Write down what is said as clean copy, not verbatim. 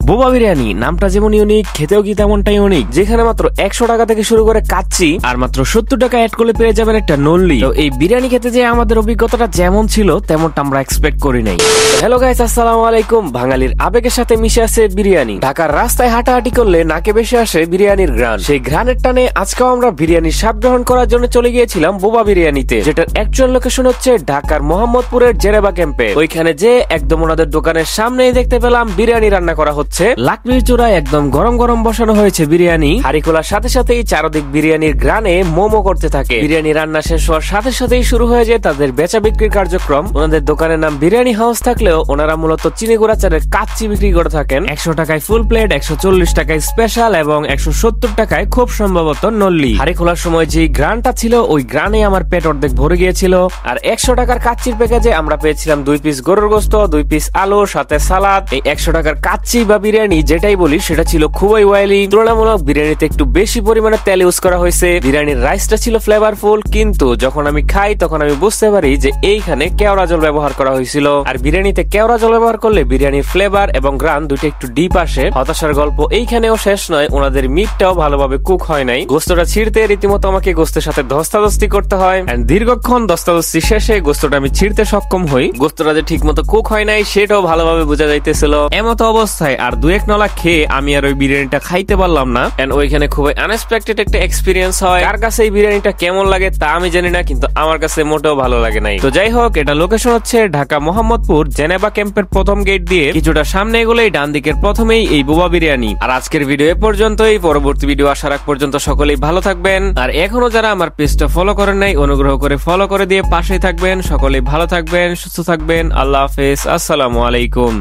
বোবা বিরিয়ানি নামটা যেমন ইউনিক, খেতেও কি তেমনটাই ইউনিক, যেখানে মাত্র 100 টাকা থেকে শুরু করে কাচ্চি আর মাত্র 70 টাকা অ্যাড করলে পেয়ে যাবেন একটা নল্লি। তো এই বিরিয়ানি খেতে যে আমাদের অভিজ্ঞতাটা যেমন ছিল তেমনটা আমরা এক্সপেক্ট করি নাই। হ্যালো গাইস, আসসালামু আলাইকুম। বাঙালির আবেগের সাথে মিশে আছে বিরিয়ানি। ঢাকার রাস্তায় হাঁটাহাঁটি করলে নাকে বেশি আসে বিরিয়ানির ঘ্রাণ। সেই ঘ্রাণের টানে আজকেও আমরা বিরিয়ানির স্বাদ গ্রহণ করার জন্য চলে গিয়েছিলাম বোবা বিরিয়ানিতে, যেটার অ্যাকচুয়াল লোকেশন হচ্ছে ঢাকার মোহাম্মদপুরের জেনেভা ক্যাম্পে। ওইখানে যে একদম ওনাদের দোকানের সামনেই দেখতে পেলাম বিরিয়ানি রান্না করা হচ্ছে। লাকড়ির চূড়ায় একদম গরম গরম বসানো হয়েছে বিরিয়ানি। হাঁড়ি খোলার সাথে সাথেই চারদিক বিরিয়ানির গ্রানে মোমো করতে থাকে। বিরিয়ানি রান্না শেষ হওয়ার সাথে সাথেই শুরু হয়ে যায় তাদের বেচা বিক্রির কার্যক্রম। ওনাদের দোকানের নাম বিরিয়ানি হাউস থাকলেও ওনারা মূলত চিনি গুঁড়া চালের কাচ্চি বিক্রি করে থাকেন। 100 টাকায় ফুল প্লেট, 140 টাকায় স্পেশাল এবং 170 টাকায় খুব সম্ভবত নল্লি। হাঁড়ি খোলার সময় যে গ্রানটা ছিল ওই গ্রানে আমার পেট অর্ধেক ভরে গিয়েছিল। আর 100 টাকার কাচ্চির প্যাকেজে আমরা পেয়েছিলাম 2 পিস গরুর গোস্ত, 2 পিস আলু, সাথে সালাদ। এই 100 টাকার কাচ্চি বা বিরিয়ানি যেটাই বলি সেটা ছিল খুবই ওয়েলি। তুলনামূলক বিরিয়ানিতে একটু বেশি পরিমাণে তেল ইউজ করা হয়েছে। বিরিয়ানির রাইসটা ছিল ফ্লেভারফুল, কিন্তু যখন আমি খাই তখন আমি বুঝতে পারি যে এইখানে কেওড়া জল ব্যবহার করা হয়েছিল। আর বিরিয়ানিতে কেওড়া জল ব্যবহার করলে বিরিয়ানির ফ্লেভার এবং গ্রান দুটো একটু ডিপ আসে। হতাশার গল্প এইখানেও শেষ নয়, ওনাদের মিটটাও ভালোভাবে কুক হয় নাই। গোস্তটা ছিঁড়তে রীতিমতো আমাকে গোস্তের সাথে ধস্তাধস্তি করতে হয়। দীর্ঘক্ষণ ধস্তাধস্তি শেষে গোস্তটা আমি ছিঁড়তে সক্ষম হই। গোস্তটা যে ঠিক মতো কুক হয় নাই সেটাও ভালোভাবে বোঝা যাইতেছিল। এমতো অবস্থায় আর 2-1 নলা খেয়ে আমি আর ওই বিরিয়ানিটা খাইতে পারলাম না। ওইখানে খুবই আনএক্সপেক্টেড একটা এক্সপিরিয়েন্স হয়। কার কাছে এই বিরিয়ানিটা কেমন লাগে তা আমি জানি না, কিন্তু আমার কাছে মোটেও ভালো লাগে নাই। তো যাই হোক, এটা লোকেশন হচ্ছে ঢাকা মোহাম্মদপুর জেনেভা ক্যাম্পের প্রথম গেট দিয়ে কিছুটা সামনে এগুলোই ডান দিকের প্রথমেই এই বোবা বিরিয়ানি। আর আজকের ভিডিও এ পর্যন্তই। পরবর্তী ভিডিও আসার আগ পর্যন্ত সকলেই ভালো থাকবেন। আর এখনো যারা আমার পেজটা ফলো করেন নাই অনুগ্রহ করে ফলো করে দিয়ে পাশেই থাকবেন। সকলেই ভালো থাকবেন, সুস্থ থাকবেন। আল্লাহ হাফেজ, আসসালামু আলাইকুম।